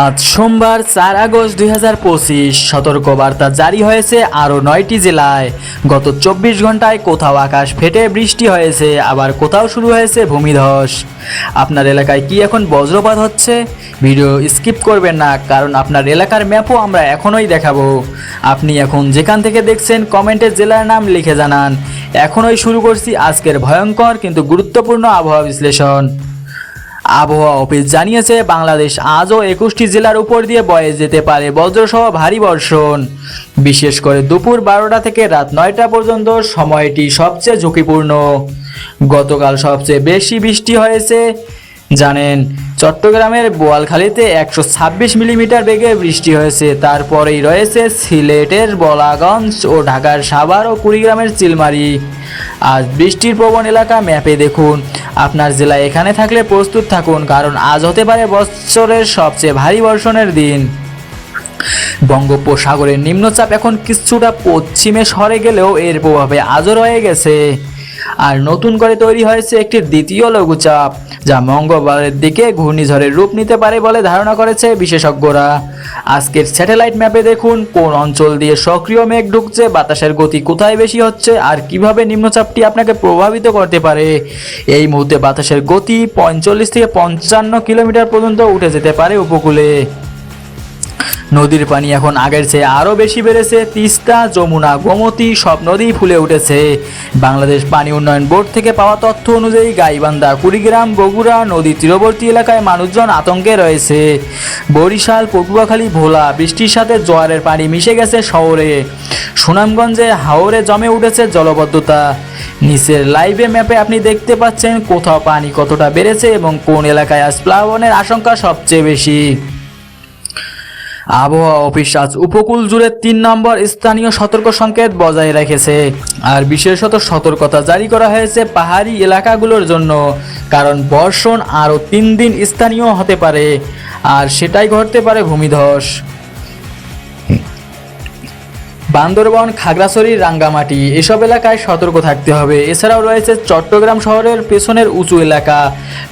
আজ সোমবার 4 আগস্ট 2025 সতর্কবার্তা জারি হয়েছে আরও 9টি জেলায়। গত 24 ঘন্টায় কোথাও আকাশ ফেটে বৃষ্টি হয়েছে, আবার কোথাও শুরু হয়েছে ভূমিধস। আপনার এলাকায় কি এখন বজ্রপাত হচ্ছে? ভিডিও স্কিপ করবেন না, কারণ আপনার এলাকার ম্যাপও আমরা এখনই দেখাবো। আপনি এখন যেখান থেকে দেখছেন কমেন্টে জেলার নাম লিখে জানান। এখনই শুরু করছি আজকের ভয়ঙ্কর কিন্তু গুরুত্বপূর্ণ আবহাওয়া বিশ্লেষণ। আবহাওয়া অফিস জানিয়েছে, বাংলাদেশ আজও 21টি জেলার উপর দিয়ে বয়ে যেতে পারে বজ্রসহ ভারী বর্ষণ। বিশেষ করে দুপুর 12টা থেকে রাত 9টা পর্যন্ত সময়টি সবচেয়ে ঝুঁকিপূর্ণ। গতকাল সবচেয়ে বেশি বৃষ্টি হয়েছে জানেন, চট্টগ্রামের বোয়ালখালীতে 126 মিলিমিটার বেগে বৃষ্টি হয়েছে। তারপরেই রয়েছে সিলেটের বলাগঞ্জ ও ঢাকার সাভার ও কুড়িগ্রামের চিলমারি। আজ বৃষ্টির প্রবণ এলাকা ম্যাপে দেখুন। আপনার জেলায় এখানে থাকলে প্রস্তুত থাকুন, কারণ আজ হতে পারে বছরের সবচেয়ে ভারী বর্ষণের দিন। বঙ্গোপসাগরের নিম্নচাপ এখন কিছুটা পশ্চিমে সরে গেলেও এর প্রভাবে আজও রয়ে গেছে। আর নতুন করে তৈরি হয়েছে একটি দ্বিতীয় লঘুচাপ, যা মঙ্গলবারের দিকে ঘূর্ণিঝড়ের রূপ নিতে পারে বলে ধারণা করেছে বিশেষজ্ঞরা। আজকের স্যাটেলাইট ম্যাপে দেখুন কোন অঞ্চল দিয়ে সক্রিয় মেঘ ঢুকছে, বাতাসের গতি কোথায় বেশি হচ্ছে, আর কিভাবে নিম্নচাপটি আপনাকে প্রভাবিত করতে পারে। এই মুহূর্তে বাতাসের গতি 45 থেকে 55 কিলোমিটার পর্যন্ত উঠে যেতে পারে উপকূলে। নদীর পানি এখন আগের চেয়ে আরও বেশি বেড়েছে। তিস্তা, যমুনা, গোমতী সব নদী ফুলে উঠেছে। বাংলাদেশ পানি উন্নয়ন বোর্ড থেকে পাওয়া তথ্য অনুযায়ী গাইবান্ধা, কুড়িগ্রাম, বগুড়া নদী তীরবর্তী এলাকায় মানুষজন আতঙ্কে রয়েছে। বরিশাল, পটুয়াখালী, ভোলা বৃষ্টির সাথে জোয়ারের পানি মিশে গেছে শহরে। সুনামগঞ্জে হাওরে জমে উঠেছে জলবদ্ধতা। নিচের লাইভে ম্যাপে আপনি দেখতে পাচ্ছেন কোথাও পানি কতটা বেড়েছে এবং কোন এলাকায় আজ প্লাবনের আশঙ্কা সবচেয়ে বেশি। আবহাওয়া অফিস আজ উপকূল জুড়ে 3 নম্বর স্থানীয় সতর্ক সংকেত বজায় রেখেছে। আর বিশেষত সতর্কতা জারি করা হয়েছে পাহাড়ি এলাকাগুলোর জন্য, কারণ বর্ষণ আরও 3 দিন স্থানীয় হতে পারে, আর সেটাই ঘটতে পারে ভূমিধস। বান্দরবান, খাগড়াছড়ি, রাঙ্গামাটি এসব এলাকায় সতর্ক থাকতে হবে। এছাড়াও রয়েছে চট্টগ্রাম শহরের পেছনের উঁচু এলাকা,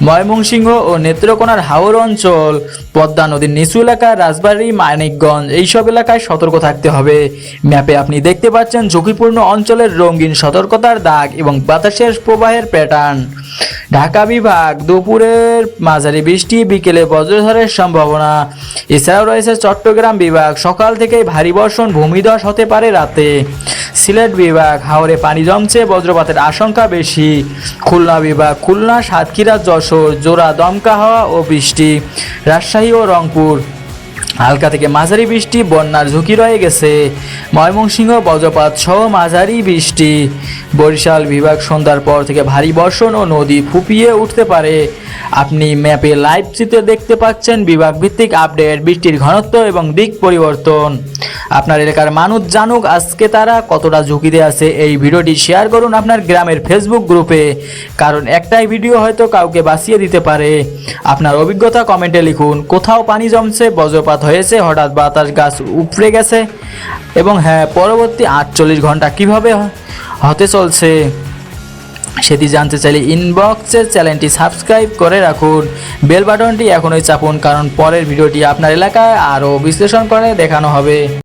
ময়মনসিংহ ও নেত্রকোনার হাওর অঞ্চল, পদ্মা নদীর নিচু এলাকা, রাজবাড়ী, মানিকগঞ্জ এইসব এলাকায় সতর্ক থাকতে হবে। ম্যাপে আপনি দেখতে পাচ্ছেন ঝুঁকিপূর্ণ অঞ্চলের রঙিন সতর্কতার দাগ এবং বাতাসের প্রবাহের প্যাটার্ন। ঢাকা বিভাগ দুপুরের মাঝারি বৃষ্টি, বিকেলে বজ্রঝড়ের সম্ভাবনা। এছাড়াও রয়েছে চট্টগ্রাম বিভাগ সকাল থেকেই ভারী বর্ষণ, ভূমিধস হতে পারে রাতে। সিলেট বিভাগ হাওরে পানি জমছে, বজ্রপাতের আশঙ্কা বেশি। খুলনা বিভাগ খুলনা, সাতক্ষীরা, যশোর জোড়া দমকা হাওয়া ও বৃষ্টি। রাজশাহী ও রংপুর হালকা থেকে মাঝারি বৃষ্টি, বন্যার ঝুঁকি রয়ে গেছে। ময়মনসিংহ বজ্রপাত সহ মাঝারি বৃষ্টি। বরিশাল বিভাগ সন্ধ্যার পর থেকে ভারী বর্ষণ ও নদী ফুপিয়ে উঠতে পারে। আপনি ম্যাপে লাইভ চিত্রে দেখতে পাচ্ছেন বিভাগ ভিত্তিক আপডেট, বৃষ্টির ঘনত্ব এবং দিক পরিবর্তন। আপনার এলাকার মানুষ জানুক আজকে তারা কতটা ঝুঁকিতে আছে। এই ভিডিওটি শেয়ার করুন আপনার গ্রামের ফেসবুক গ্রুপে, কারণ একটাই ভিডিও হয়তো কাউকে বাঁচিয়ে দিতে পারে। আপনার অভিজ্ঞতা কমেন্টে লিখুন। কোথাও পানি জমছে, বজ্রপাত হয়েছে, হঠাৎ বাতাস, গাছ উপড়ে গেছে, এবং হ্যাঁ, পরবর্তী 48 ঘন্টা কিভাবে হতে চলছে সেটি জানতে চাইলে ইনবক্সে চ্যানেলটি সাবস্ক্রাইব করে রাখুন। বেল বাটনটি এখনই চাপুন, কারণ পরের ভিডিওটি আপনার এলাকায় আরও বিশ্লেষণ করে দেখানো হবে।